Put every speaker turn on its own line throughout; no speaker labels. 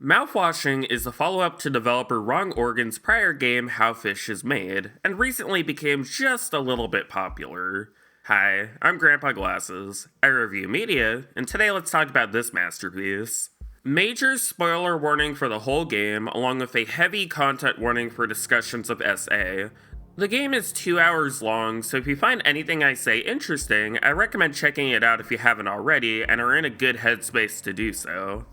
Mouthwashing is the follow-up to developer Wrong Organ's prior game How Fish is Made, and recently became just a little bit popular. Hi, I'm Grandpa Glasses. I review media, and today let's talk about this masterpiece. Major spoiler warning for the whole game, along with a heavy content warning for discussions of SA. The game is 2 hours long, so if you find anything I say interesting, I recommend checking it out if you haven't already and are in a good headspace to do so.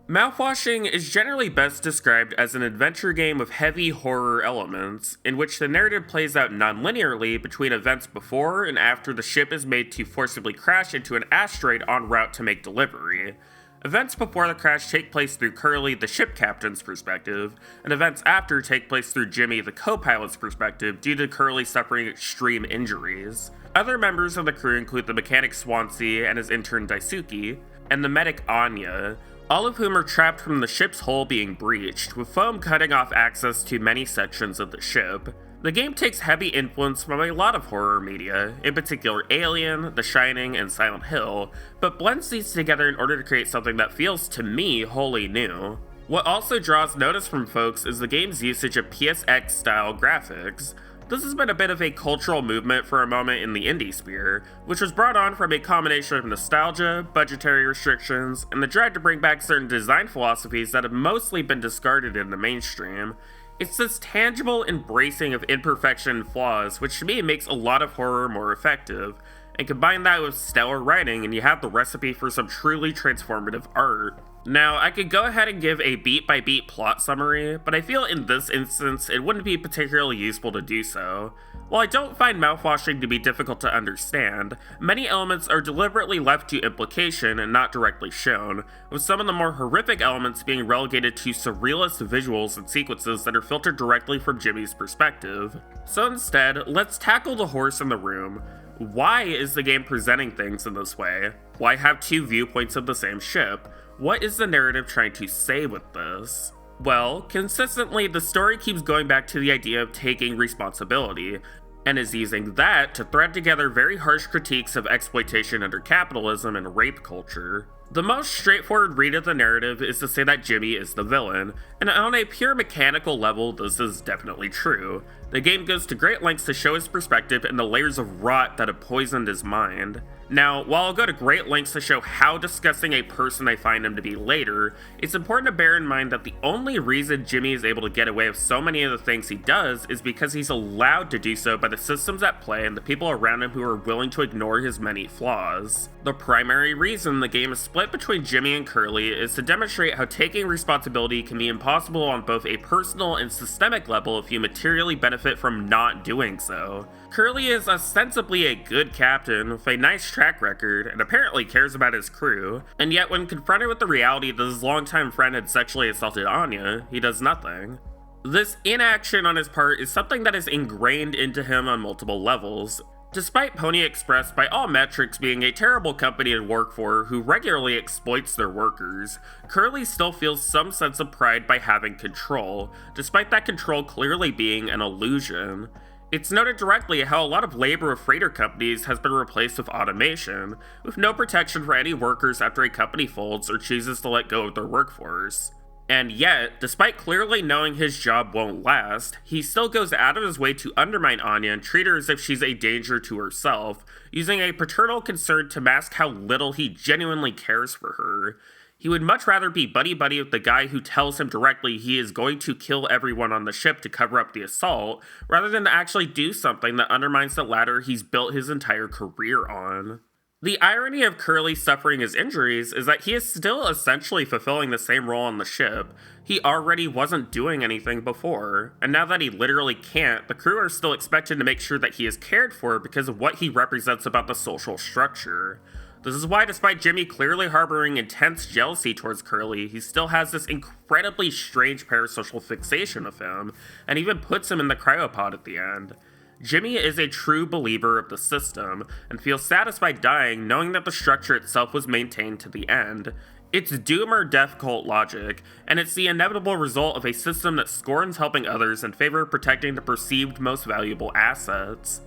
Mouthwashing is generally best described as an adventure game with heavy horror elements, in which the narrative plays out non-linearly between events before and after the ship is made to forcibly crash into an asteroid en route to make delivery. Events before the crash take place through Curly, the ship captain's perspective, and events after take place through Jimmy, the co-pilot's perspective, due to Curly suffering extreme injuries. Other members of the crew include the mechanic Swansea and his intern Daisuke, and the medic Anya, all of whom are trapped from the ship's hull being breached, with foam cutting off access to many sections of the ship. The game takes heavy influence from a lot of horror media, in particular Alien, The Shining, and Silent Hill, but blends these together in order to create something that feels, to me, wholly new. What also draws notice from folks is the game's usage of PSX-style graphics. This has been a bit of a cultural movement for a moment in the indie sphere, which was brought on from a combination of nostalgia, budgetary restrictions, and the drive to bring back certain design philosophies that have mostly been discarded in the mainstream. It's this tangible embracing of imperfection and flaws, which to me makes a lot of horror more effective, and combine that with stellar writing and you have the recipe for some truly transformative art. Now, I could go ahead and give a beat-by-beat plot summary, but I feel in this instance it wouldn't be particularly useful to do so. While I don't find mouthwashing to be difficult to understand, many elements are deliberately left to implication and not directly shown, with some of the more horrific elements being relegated to surrealist visuals and sequences that are filtered directly from Jimmy's perspective. So instead, let's tackle the horse in the room. Why is the game presenting things in this way? Why have two viewpoints of the same ship? What is the narrative trying to say with this? Well, consistently, the story keeps going back to the idea of taking responsibility, and is using that to thread together very harsh critiques of exploitation under capitalism and rape culture. The most straightforward read of the narrative is to say that Jimmy is the villain, and on a pure mechanical level, this is definitely true. The game goes to great lengths to show his perspective and the layers of rot that have poisoned his mind. Now, while I'll go to great lengths to show how disgusting a person I find him to be later, it's important to bear in mind that the only reason Jimmy is able to get away with so many of the things he does is because he's allowed to do so by the systems at play and the people around him who are willing to ignore his many flaws. The primary reason the game is split between Jimmy and Curly is to demonstrate how taking responsibility can be impossible on both a personal and systemic level if you materially benefit from not doing so. Curly is ostensibly a good captain with a nice track record and apparently cares about his crew, and yet when confronted with the reality that his longtime friend had sexually assaulted Anya, he does nothing. This inaction on his part is something that is ingrained into him on multiple levels. Despite Pony Express by all metrics being a terrible company to work for who regularly exploits their workers, Curly still feels some sense of pride by having control, despite that control clearly being an illusion. It's noted directly how a lot of labor of freighter companies has been replaced with automation, with no protection for any workers after a company folds or chooses to let go of their workforce. And yet, despite clearly knowing his job won't last, he still goes out of his way to undermine Anya and treat her as if she's a danger to herself, using a paternal concern to mask how little he genuinely cares for her. He would much rather be buddy-buddy with the guy who tells him directly he is going to kill everyone on the ship to cover up the assault, rather than actually do something that undermines the ladder he's built his entire career on. The irony of Curly suffering his injuries is that he is still essentially fulfilling the same role on the ship. He already wasn't doing anything before, and now that he literally can't, the crew are still expected to make sure that he is cared for because of what he represents about the social structure. This is why, despite Jimmy clearly harboring intense jealousy towards Curly, he still has this incredibly strange parasocial fixation with him, and even puts him in the cryopod at the end. Jimmy is a true believer of the system, and feels satisfied dying knowing that the structure itself was maintained to the end. It's doom or death cult logic, and it's the inevitable result of a system that scorns helping others in favor of protecting the perceived most valuable assets.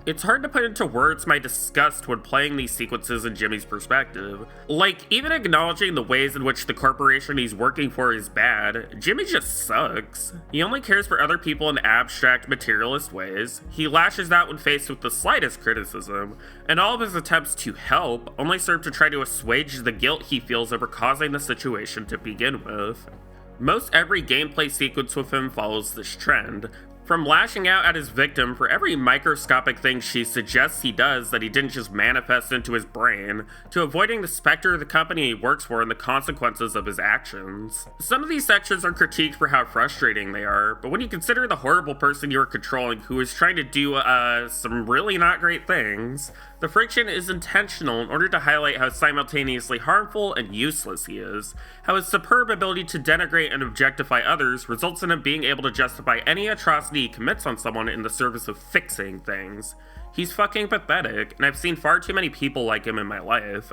It's hard to put into words my disgust when playing these sequences in Jimmy's perspective. Like, even acknowledging the ways in which the corporation he's working for is bad, Jimmy just sucks. He only cares for other people in abstract, materialist ways. He lashes out when faced with the slightest criticism, and all of his attempts to help only serve to try to assuage the guilt he feels over causing the situation to begin with. Most every gameplay sequence with him follows this trend. From lashing out at his victim for every microscopic thing she suggests he does that he didn't just manifest into his brain, to avoiding the specter of the company he works for and the consequences of his actions. Some of these sections are critiqued for how frustrating they are, but when you consider the horrible person you are controlling who is trying to do, some really not great things, the friction is intentional in order to highlight how simultaneously harmful and useless he is, how his superb ability to denigrate and objectify others results in him being able to justify any atrocity he commits on someone in the service of fixing things. He's fucking pathetic, and I've seen far too many people like him in my life.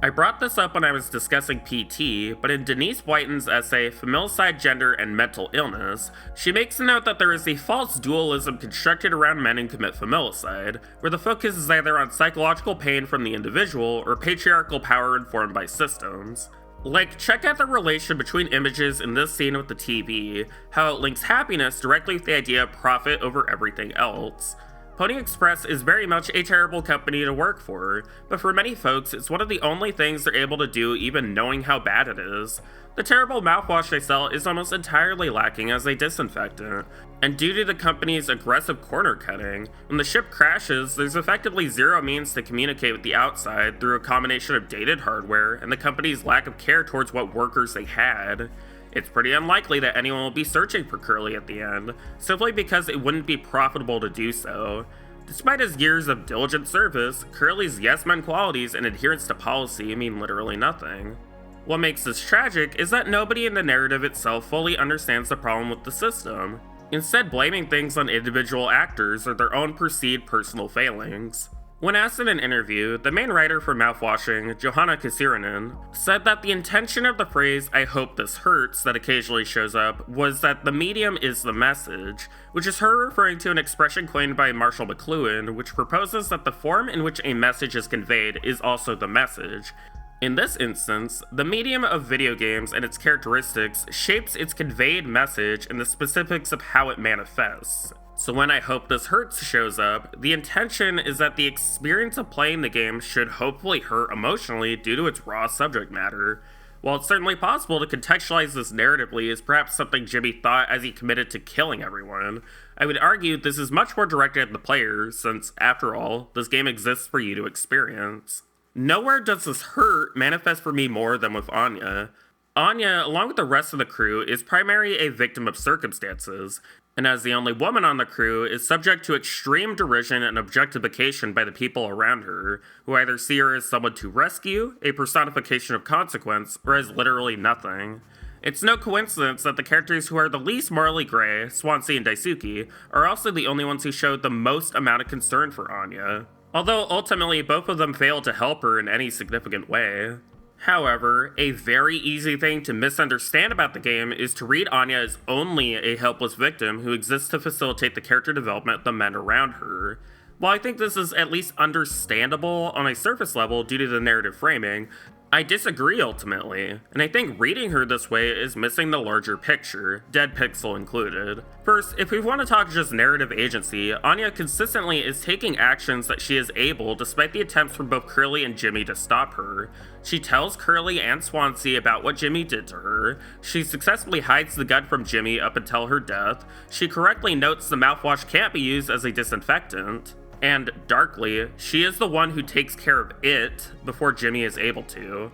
I brought this up when I was discussing PT, but in Denise Whiten's essay, Familicide, Gender, and Mental Illness, she makes a note that there is a false dualism constructed around men who commit familicide, where the focus is either on psychological pain from the individual or patriarchal power informed by systems. Like, check out the relation between images in this scene with the TV, how it links happiness directly with the idea of profit over everything else. Pony Express is very much a terrible company to work for, but for many folks, it's one of the only things they're able to do even knowing how bad it is. The terrible mouthwash they sell is almost entirely lacking as a disinfectant, and due to the company's aggressive corner cutting, when the ship crashes, there's effectively zero means to communicate with the outside through a combination of dated hardware and the company's lack of care towards what workers they had. It's pretty unlikely that anyone will be searching for Curly at the end, simply because it wouldn't be profitable to do so. Despite his years of diligent service, Curly's yes-men qualities and adherence to policy mean literally nothing. What makes this tragic is that nobody in the narrative itself fully understands the problem with the system, instead blaming things on individual actors or their own perceived personal failings. When asked in an interview, the main writer for Mouthwashing, Johanna Kasiranen, said that the intention of the phrase, "I hope this hurts," that occasionally shows up, was that the medium is the message, which is her referring to an expression coined by Marshall McLuhan, which proposes that the form in which a message is conveyed is also the message. In this instance, the medium of video games and its characteristics shapes its conveyed message and the specifics of how it manifests. So when I Hope This Hurts shows up, the intention is that the experience of playing the game should hopefully hurt emotionally due to its raw subject matter. While it's certainly possible to contextualize this narratively as perhaps something Jimmy thought as he committed to killing everyone, I would argue this is much more directed at the player, since, after all, this game exists for you to experience. Nowhere does this hurt manifest for me more than with Anya. Anya, along with the rest of the crew, is primarily a victim of circumstances, and as the only woman on the crew, is subject to extreme derision and objectification by the people around her, who either see her as someone to rescue, a personification of consequence, or as literally nothing. It's no coincidence that the characters who are the least morally gray, Swansea and Daisuke, are also the only ones who showed the most amount of concern for Anya, although ultimately both of them failed to help her in any significant way. However, a very easy thing to misunderstand about the game is to read Anya as only a helpless victim who exists to facilitate the character development of the men around her. While I think this is at least understandable on a surface level due to the narrative framing, I disagree ultimately, and I think reading her this way is missing the larger picture, dead pixel included. First, if we want to talk just narrative agency, Anya consistently is taking actions that she is able despite the attempts from both Curly and Jimmy to stop her. She tells Curly and Swansea about what Jimmy did to her, she successfully hides the gun from Jimmy up until her death, she correctly notes the mouthwash can't be used as a disinfectant, and, darkly, she is the one who takes care of it before Jimmy is able to.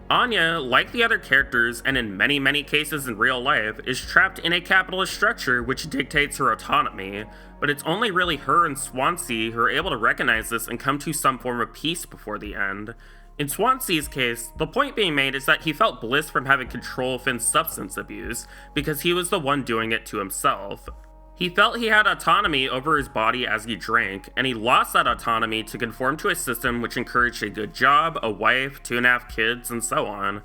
Anya, like the other characters, and in many cases in real life, is trapped in a capitalist structure which dictates her autonomy, but it's only really her and Swansea who are able to recognize this and come to some form of peace before the end. In Swansea's case, the point being made is that he felt bliss from having control of Finn's substance abuse, because he was the one doing it to himself. He felt he had autonomy over his body as he drank, and he lost that autonomy to conform to a system which encouraged a good job, a wife, 2.5 kids, and so on.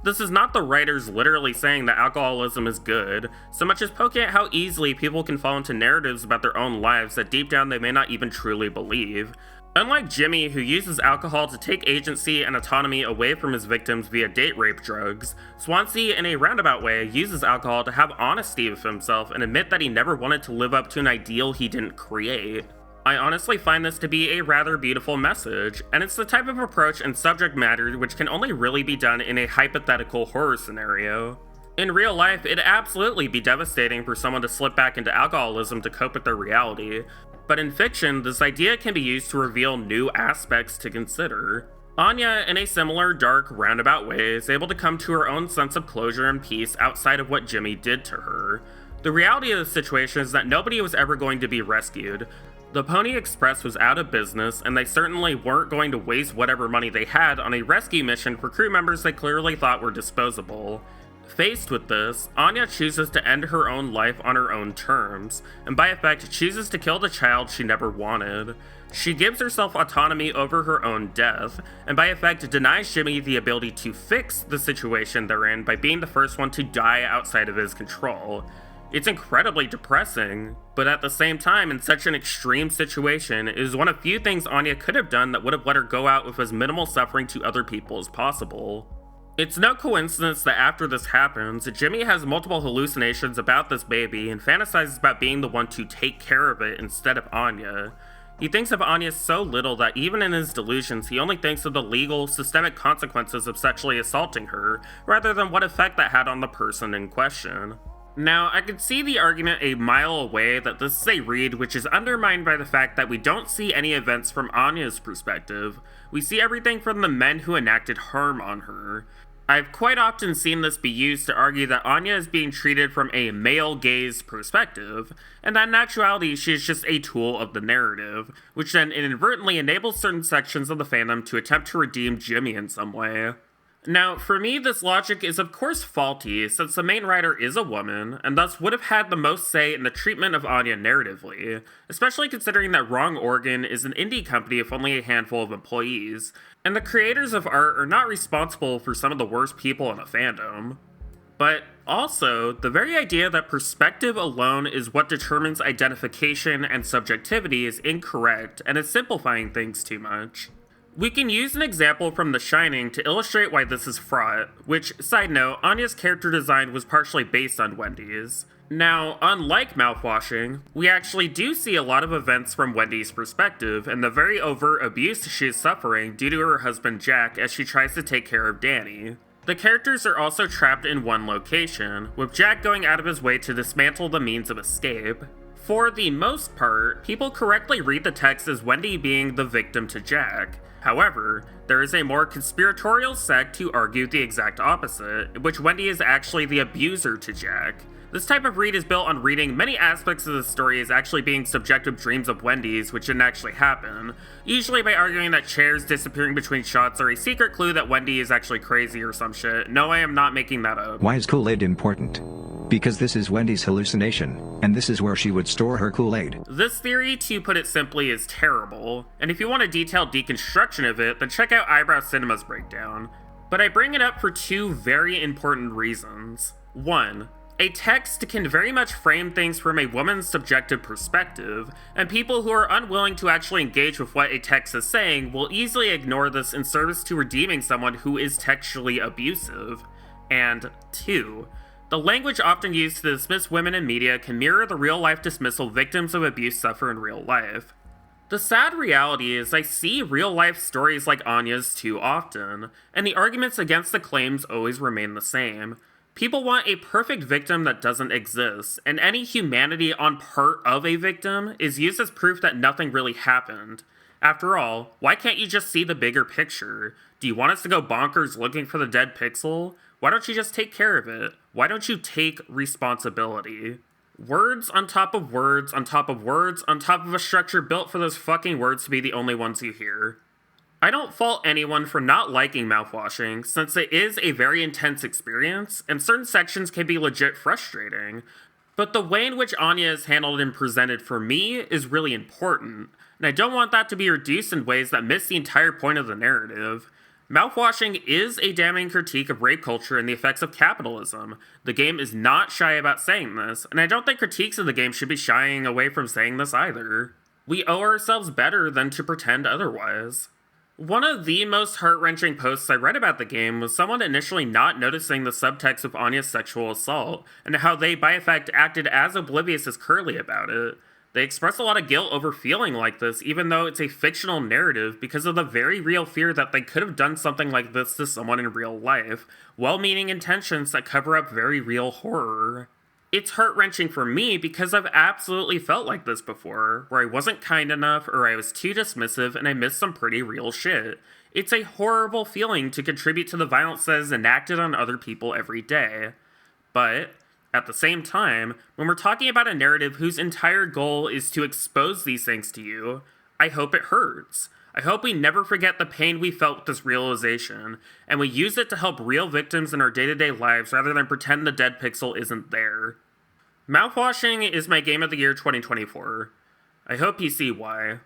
This is not the writers literally saying that alcoholism is good, so much as poking at how easily people can fall into narratives about their own lives that deep down they may not even truly believe. Unlike Jimmy, who uses alcohol to take agency and autonomy away from his victims via date rape drugs, Swansea, in a roundabout way, uses alcohol to have honesty with himself and admit that he never wanted to live up to an ideal he didn't create. I honestly find this to be a rather beautiful message, and it's the type of approach and subject matter which can only really be done in a hypothetical horror scenario. In real life, it'd absolutely be devastating for someone to slip back into alcoholism to cope with their reality, but in fiction, this idea can be used to reveal new aspects to consider. Anya, in a similar, dark, roundabout way, is able to come to her own sense of closure and peace outside of what Jimmy did to her. The reality of the situation is that nobody was ever going to be rescued. The Pony Express was out of business, and they certainly weren't going to waste whatever money they had on a rescue mission for crew members they clearly thought were disposable. Faced with this, Anya chooses to end her own life on her own terms, and by effect chooses to kill the child she never wanted. She gives herself autonomy over her own death, and by effect denies Jimmy the ability to fix the situation they're in by being the first one to die outside of his control. It's incredibly depressing, but at the same time, in such an extreme situation, it is one of few things Anya could have done that would have let her go out with as minimal suffering to other people as possible. It's no coincidence that after this happens, Jimmy has multiple hallucinations about this baby and fantasizes about being the one to take care of it instead of Anya. He thinks of Anya so little that even in his delusions, he only thinks of the legal, systemic consequences of sexually assaulting her, rather than what effect that had on the person in question. Now, I could see the argument a mile away that this is a read which is undermined by the fact that we don't see any events from Anya's perspective. We see everything from the men who enacted harm on her. I've quite often seen this be used to argue that Anya is being treated from a male gaze perspective, and that in actuality she is just a tool of the narrative, which then inadvertently enables certain sections of the fandom to attempt to redeem Jimmy in some way. Now, for me, this logic is of course faulty, since the main writer is a woman, and thus would have had the most say in the treatment of Anya narratively, especially considering that Wrong Organ is an indie company with only a handful of employees, and the creators of art are not responsible for some of the worst people in a fandom. But also, the very idea that perspective alone is what determines identification and subjectivity is incorrect and is simplifying things too much. We can use an example from The Shining to illustrate why this is fraught, which, side note, Anya's character design was partially based on Wendy's. Now, unlike mouthwashing, we actually do see a lot of events from Wendy's perspective and the very overt abuse she is suffering due to her husband Jack as she tries to take care of Danny. The characters are also trapped in one location, with Jack going out of his way to dismantle the means of escape. For the most part, people correctly read the text as Wendy being the victim to Jack. However, there is a more conspiratorial sect who argue the exact opposite, in which Wendy is actually the abuser to Jack. This type of read is built on reading many aspects of the story as actually being subjective dreams of Wendy's, which didn't actually happen, usually by arguing that chairs disappearing between shots are a secret clue that Wendy is actually crazy or some shit. No, I am not making that up.
Why is Kool-Aid important? Because this is Wendy's hallucination, and this is where she would store her Kool-Aid.
This theory, to put it simply, is terrible, and if you want a detailed deconstruction of it, then check out Eyebrow Cinema's breakdown. But I bring it up for two very important reasons. 1. A text can very much frame things from a woman's subjective perspective, and people who are unwilling to actually engage with what a text is saying will easily ignore this in service to redeeming someone who is textually abusive. And 2. The language often used to dismiss women in media can mirror the real-life dismissal victims of abuse suffer in real life. The sad reality is I see real-life stories like Anya's too often, and the arguments against the claims always remain the same. People want a perfect victim that doesn't exist, and any humanity on part of a victim is used as proof that nothing really happened. After all, why can't you just see the bigger picture? Do you want us to go bonkers looking for the dead pixel? Why don't you just take care of it? Why don't you take responsibility? Words on top of words on top of words on top of a structure built for those fucking words to be the only ones you hear. I don't fault anyone for not liking mouthwashing, since it is a very intense experience, and certain sections can be legit frustrating. But the way in which Anya is handled and presented for me is really important, and I don't want that to be reduced in ways that miss the entire point of the narrative. Mouthwashing is a damning critique of rape culture and the effects of capitalism. The game is not shy about saying this, and I don't think critiques of the game should be shying away from saying this either. We owe ourselves better than to pretend otherwise. One of the most heart-wrenching posts I read about the game was someone initially not noticing the subtext of Anya's sexual assault, and how they, by effect, acted as oblivious as Curly about it. They express a lot of guilt over feeling like this, even though it's a fictional narrative, because of the very real fear that they could have done something like this to someone in real life, well-meaning intentions that cover up very real horror. It's heart-wrenching for me because I've absolutely felt like this before, where I wasn't kind enough or I was too dismissive and I missed some pretty real shit. It's a horrible feeling to contribute to the violence that is enacted on other people every day. But at the same time, when we're talking about a narrative whose entire goal is to expose these things to you, I hope it hurts. I hope we never forget the pain we felt with this realization, and we use it to help real victims in our day-to-day lives rather than pretend the dead pixel isn't there. Mouthwashing is my Game of the Year 2024. I hope you see why.